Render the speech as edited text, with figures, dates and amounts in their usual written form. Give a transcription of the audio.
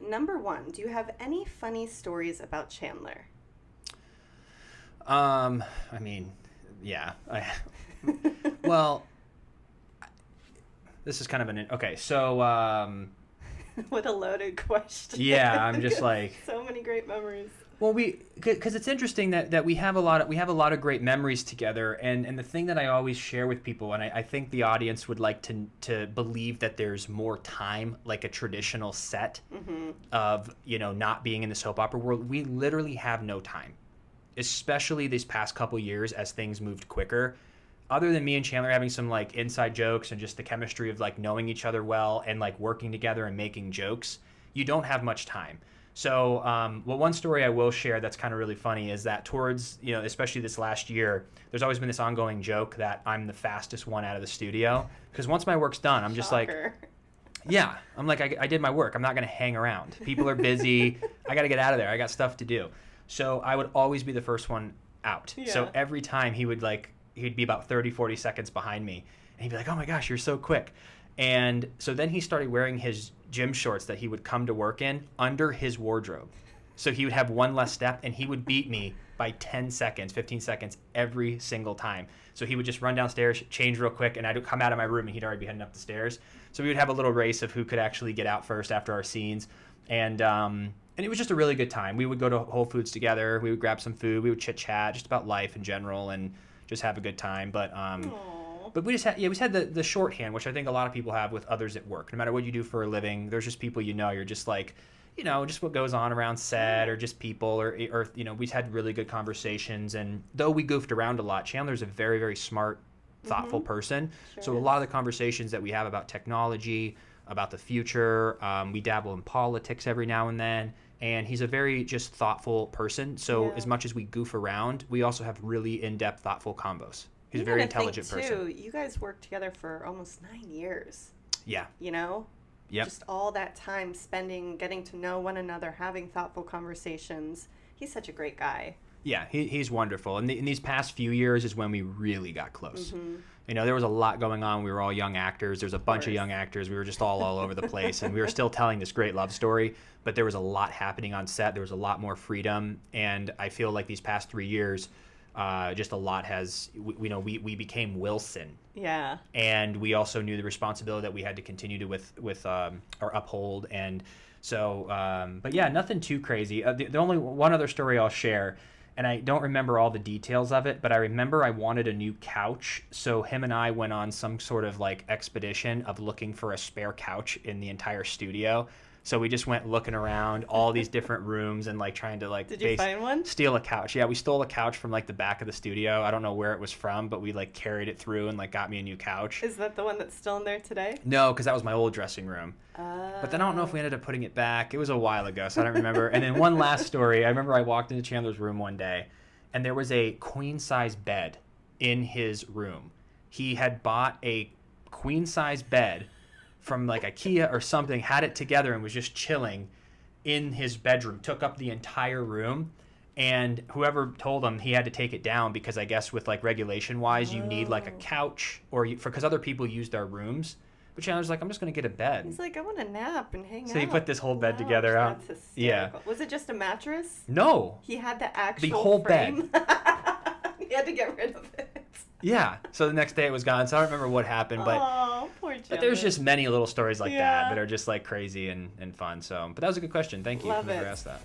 number one, do you have any funny stories about Chandler? I mean, yeah. Well, this is kind of okay. So, What a loaded question. yeah, I'm just like so many great memories. Well, because it's interesting that we have a lot of great memories together, and the thing that I always share with people, and I think the audience would like to believe that there's more time, like a traditional set of not being in the soap opera world. We literally have no time, especially these past couple years as things moved quicker. Other than me and Chandler having some like inside jokes and just the chemistry of like knowing each other well and like working together and making jokes, you don't have much time. So, one story I will share that's kind of really funny is that towards, especially this last year, there's always been this ongoing joke that I'm the fastest one out of the studio. Because once my work's done, I'm just like, yeah, I'm like, I did my work. I'm not going to hang around. People are busy. I got to get out of there. I got stuff to do. So I would always be the first one out. Yeah. So every time he'd be about 30, 40 seconds behind me. And he'd be like, oh my gosh, you're so quick. And so then he started wearing his gym shorts that he would come to work in under his wardrobe. So he would have one less step and he would beat me by 10 seconds, 15 seconds every single time. So he would just run downstairs, change real quick, and I'd come out of my room and he'd already be heading up the stairs. So we would have a little race of who could actually get out first after our scenes. And it was just a really good time. We would go to Whole Foods together. We would grab some food. We would chit-chat just about life in general and just have a good time. But we just had the shorthand, which I think a lot of people have with others at work. No matter what you do for a living, there's just people you're just like, just what goes on around set or just people or we've had really good conversations. And though we goofed around a lot, Chandler's a very, very smart, thoughtful person. Sure. So a lot of the conversations that we have about technology, about the future, we dabble in politics every now and then. And he's a very just thoughtful person. So as much as we goof around, we also have really in-depth, thoughtful combos. He's a very intelligent person. You guys worked together for almost 9 years. Yeah. Yep. Just all that time spending, getting to know one another, having thoughtful conversations. He's such a great guy. Yeah, he's wonderful. And in these past few years is when we really got close. Mm-hmm. There was a lot going on. We were all young actors. There's a bunch of young actors. We were just all over the place. And we were still telling this great love story. But there was a lot happening on set. There was a lot more freedom. And I feel like these past 3 years, just a lot has, we became Wilson. Yeah. And we also knew the responsibility that we had to continue to with or uphold. And so, but yeah, nothing too crazy. The only one other story I'll share, and I don't remember all the details of it, but I remember I wanted a new couch. So him and I went on some sort of like expedition of looking for a spare couch in the entire studio. So we just went looking around all these different rooms and like trying to like Did you find one? Steal a couch. Yeah, we stole a couch from like the back of the studio. I don't know where it was from, but we like carried it through and like got me a new couch. Is that the one that's still in there today? No, because that was my old dressing room. But then I don't know if we ended up putting it back. It was a while ago, so I don't remember. And then one last story. I remember I walked into Chandler's room one day and there was a queen size bed in his room. He had bought a queen size bed from like IKEA or something, had it together and was just chilling in his bedroom, took up the entire room. And whoever told him he had to take it down because I guess with like regulation wise, you need like a couch or because other people used our rooms. But Chandler's like, I'm just going to get a bed. He's like, I want to nap and hang out. So he put this whole bed together. That's hysterical. Yeah. Was it just a mattress? No. He had the actual The whole frame. bed. He had to get rid of it. Yeah. So the next day it was gone. So I don't remember what happened. But, poor Chandler. But there's just many little stories like that are just like crazy and fun. So, but that was a good question. Thank you. Love Whoever it. asked that.